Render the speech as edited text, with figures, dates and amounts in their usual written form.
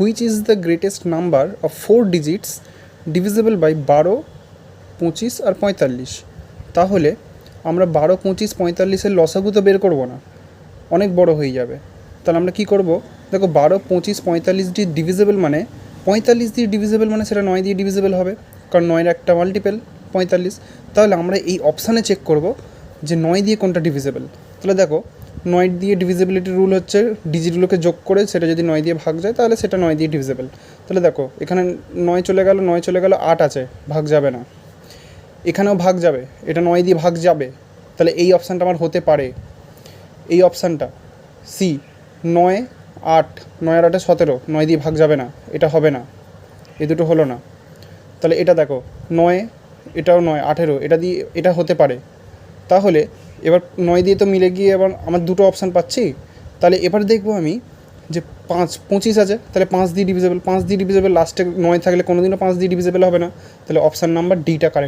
Which is the greatest number of 4 digits divisible by 12, 25 আর 45। তাহলে আমরা 12, 25, 45-এর লসাগু তো বের করবো না, অনেক বড় হয়ে যাবে। তাহলে আমরা কী করব, দেখো 12, 25, 45 দিয়ে ডিভিজিবল মানে 45 দিয়ে ডিভিজিবল মানে সেটা 9 দিয়ে ডিভিজিবল হবে, কারণ 9-এর একটা মাল্টিপল 45। তাহলে আমরা এই অপশানে চেক করব যে 9 দিয়ে কোনটা ডিভিজিবল। তাহলে দেখো 9 দিয়ে ডিভিজিবিলিটি রুল হচ্ছে ডিজিটগুলোকে যোগ করে সেটা যদি 9 দিয়ে ভাগ যায় তাহলে সেটা 9 দিয়ে ডিভিজিবল। তাহলে দেখো এখানে 9 চলে গেল, 9 চলে গেল, 8 আছে, ভাগ যাবে না। এখানেও ভাগ যাবে, এটা 9 দিয়ে ভাগ যাবে। তাহলে এই অপশানটা আমার হতে পারে, এই অপশানটা সি 9, 8, 9 আর 8 17, 9 দিয়ে ভাগ যাবে না, এটা হবে না, এ দুটো হলো না। তাহলে এটা দেখো 9, এটাও 9, 18, এটা দিয়ে এটা হতে পারে। তাহলে এবার 9 দিয়ে তো মিলে গিয়ে এবার আমার দুটো অপশান পাচ্ছি। তাহলে এবার দেখবো আমি যে 5, 25 আছে, তাহলে 5 দিয়ে ডিভিজিবল, 5 দিয়ে ডিভিজিবল লাস্টে 9 থাকলে কোনো দিনও 5 দিয়ে ডিভিজিবল হবে না। তাহলে অপশান নাম্বার ডিটা কারেক্ট।